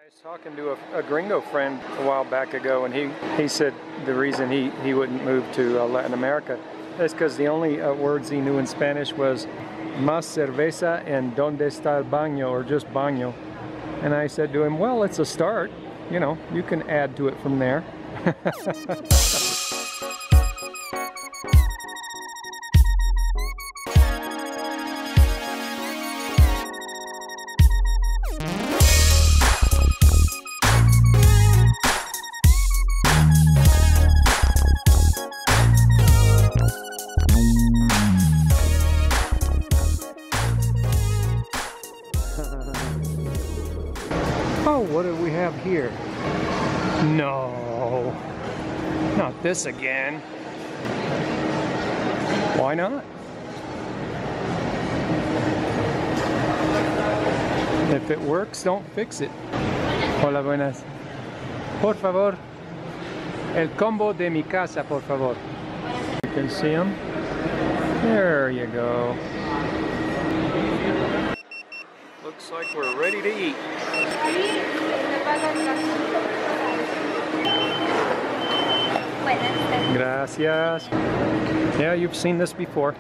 I was talking to a Gringo friend a while back ago, and he said the reason he wouldn't move to Latin America is because the only words he knew in Spanish was más cerveza and donde está el baño, or just baño. And I said to him, well, it's a start. You know, you can add to it from there. Oh, what do we have here? No, not this again. Why not? If it works, don't fix it. Hola, buenas. Por favor, el combo de mi casa, por favor. You can see them. There you go. Looks like we're ready to eat. Gracias. Yeah, you've seen this before.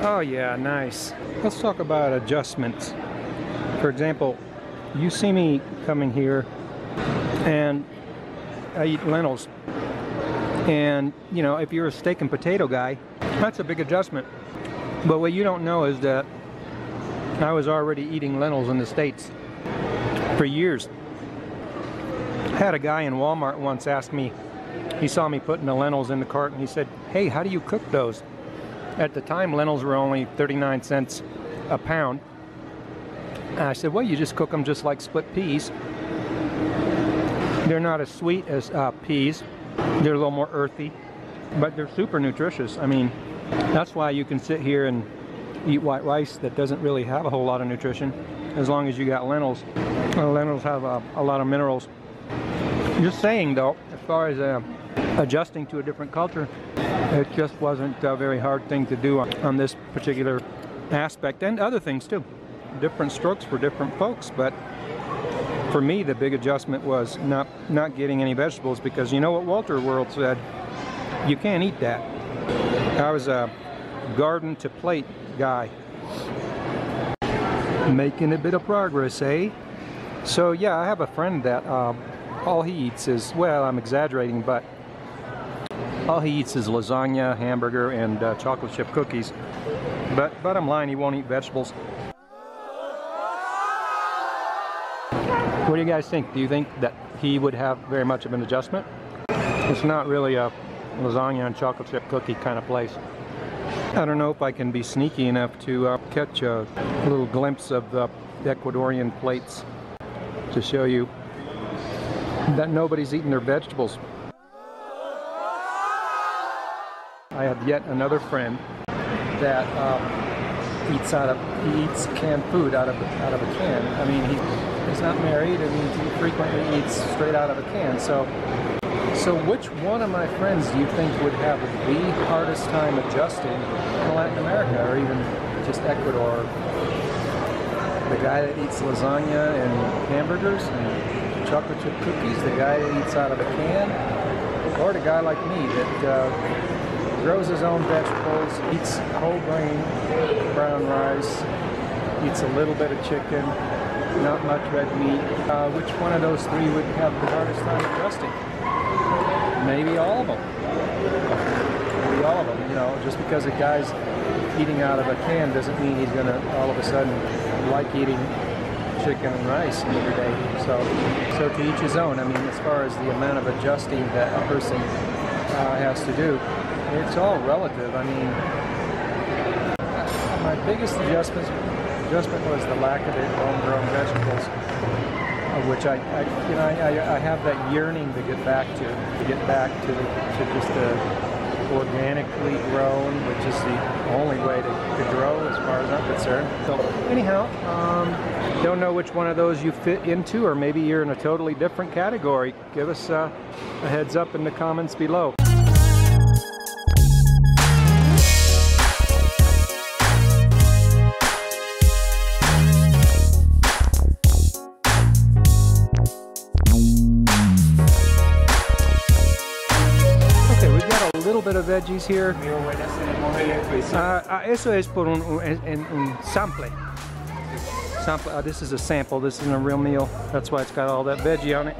Oh yeah, nice. Let's talk about adjustments. For example, you see me coming here and I eat lentils. And, you know, if you're a steak and potato guy, that's a big adjustment. But what you don't know is that I was already eating lentils in the States for years. I had a guy in Walmart once ask me, he saw me putting the lentils in the cart and he said, hey, how do you cook those? At the time, lentils were only 39 cents a pound. And I said, well, you just cook them just like split peas. They're not as sweet as peas. They're a little more earthy, but they're super nutritious. I mean, that's why you can sit here and eat white rice that doesn't really have a whole lot of nutrition, as long as you got lentils. Lentils have a lot of minerals. Just saying though, as far as adjusting to a different culture, it just wasn't a very hard thing to do on this particular aspect, and other things too. Different strokes for different folks, but for me the big adjustment was not getting any vegetables, because you know what Walter World said, you can't eat that. I was a garden to plate guy. Making a bit of progress, eh? So yeah, I have a friend that all he eats is, well, I'm exaggerating, but all he eats is lasagna, hamburger, and chocolate chip cookies. But I'm lying, he won't eat vegetables. What do you guys think? Do you think that he would have very much of an adjustment? It's not really a lasagna and chocolate chip cookie kind of place. I don't know if I can be sneaky enough to catch a little glimpse of the Ecuadorian plates to show you that nobody's eating their vegetables. I have yet another friend that he eats canned food out of a can. I mean, he's not married. I mean, he frequently eats straight out of a can. So which one of my friends do you think would have the hardest time adjusting to Latin America, or even just Ecuador? The guy that eats lasagna and hamburgers and chocolate chip cookies, the guy that eats out of a can, or the guy like me that grows his own vegetables, eats whole grain brown rice, eats a little bit of chicken, not much red meat. Which one of those three would have the hardest time adjusting? Maybe all of them. Maybe all of them. You know, just because a guy's eating out of a can doesn't mean he's going to all of a sudden like eating chicken and rice every day. So to each his own. I mean, as far as the amount of adjusting that a person has to do, it's all relative. I mean, my biggest adjustment was the lack of homegrown vegetables, which I have that yearning to get back to just organically grown, which is the only way to grow as far as I'm concerned. So anyhow, don't know which one of those you fit into, or maybe you're in a totally different category. Give us a heads up in the comments below. bit of veggies here. Eso es por un sample. This is a sample. This isn't a real meal. That's why it's got all that veggie on it.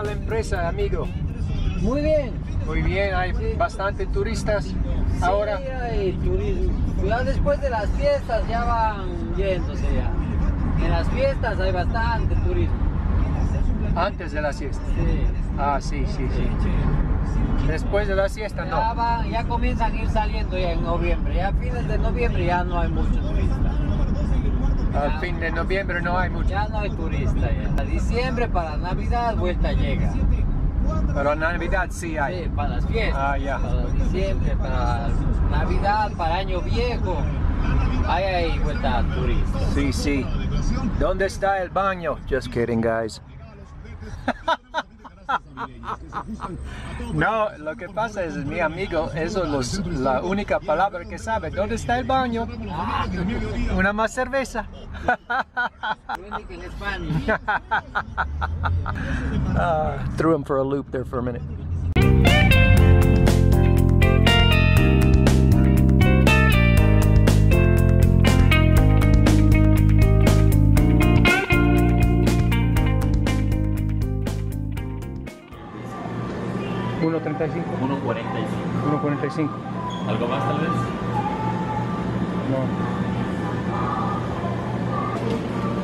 La empresa, amigo. Muy bien. Muy bien, hay bastante turistas ahora. Sí, hay turismo. Ya después de las fiestas ya van yéndose ya. En las fiestas hay bastante turismo. Antes de la siesta. Sí. Ah, sí. Después de la siesta no. Ya comienzan a ir saliendo ya en noviembre. Ya a fines de noviembre ya no hay muchos turistas. Al fin de noviembre no hay mucho. Ya no hay turistas ya. A diciembre para Navidad vuelta llega. Pero Navidad sí hay. Sí, para las fiestas. Ah, ya. Para diciembre, para Navidad, para Año Viejo. Ahí hay vuelta a turistas. Sí. ¿Dónde está el baño? Just kidding, guys. No, lo que pasa es mi amigo, eso es la única palabra que sabe. ¿Dónde está el baño? Una más cerveza. Threw him for a loop there for a minute. $1.35. 1.45. ¿Algo más tal vez? No.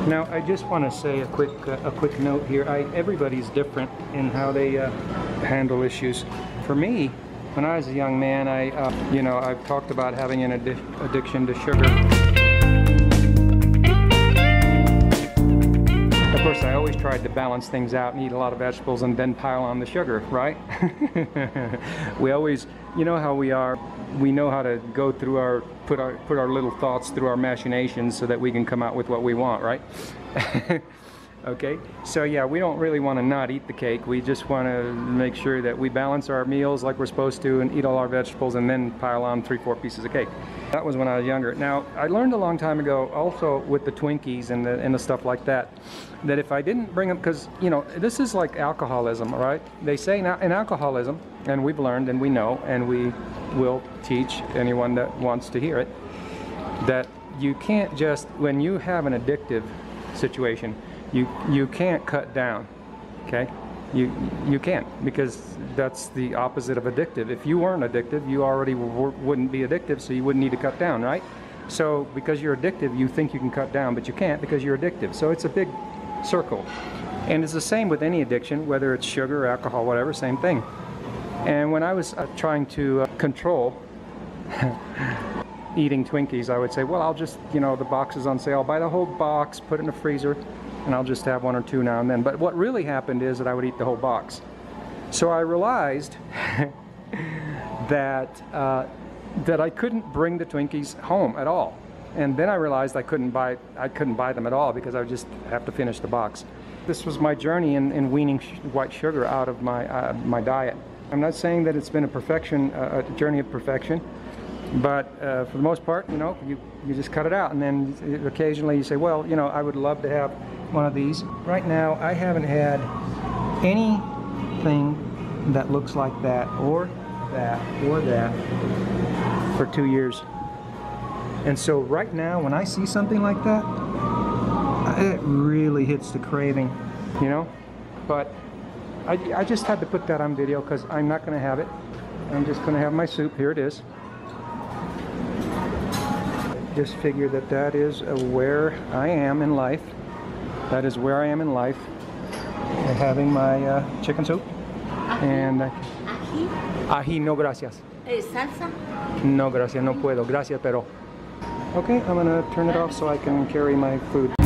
Now, I just want to say a quick note here. Everybody's different in how they handle issues. For me, when I was a young man, I've talked about having an addiction to sugar. Of course, I always tried to balance things out and eat a lot of vegetables and then pile on the sugar, right? We always, you know how we are. We know how to go through put our little thoughts through our machinations so that we can come out with what we want, right? Okay, so yeah, we don't really want to not eat the cake. We just want to make sure that we balance our meals like we're supposed to and eat all our vegetables and then pile on 3-4 pieces of cake. That was when I was younger. Now, I learned a long time ago also with the Twinkies and the stuff like that, that if I didn't bring them, because, you know, this is like alcoholism, right? They say now in alcoholism, and we've learned and we know, and we will teach anyone that wants to hear it, that you can't just, when you have an addictive situation, you can't cut down, okay? You can't, because that's the opposite of addictive. If you weren't addictive, you already wouldn't be addictive, so you wouldn't need to cut down, right? So because you're addictive, you think you can cut down, but you can't because you're addictive. So it's a big circle. And it's the same with any addiction, whether it's sugar, alcohol, whatever, same thing. And when I was trying to control eating Twinkies, I would say, well, I'll just, you know, the box is on sale, I'll buy the whole box, put it in the freezer, and I'll just have 1 or 2 now and then. But what really happened is that I would eat the whole box. So I realized that I couldn't bring the Twinkies home at all. And then I realized I couldn't buy them at all because I would just have to finish the box. This was my journey in weaning white sugar out of my diet. I'm not saying that it's been a journey of perfection, but for the most part, you know, you just cut it out, and then occasionally you say, well, you know, I would love to have one of these. Right now, I haven't had anything that looks like that or that or that for 2 years. And so right now, when I see something like that, it really hits the craving, you know? But I just had to put that on video because I'm not going to have it. I'm just going to have my soup. Here it is. Just figure that is where I am in life. That is where I am in life. Having my chicken soup. And ají no gracias. ¿Salsa? No gracias, no puedo. Gracias, pero Okay, I'm gonna turn it off so I can carry my food.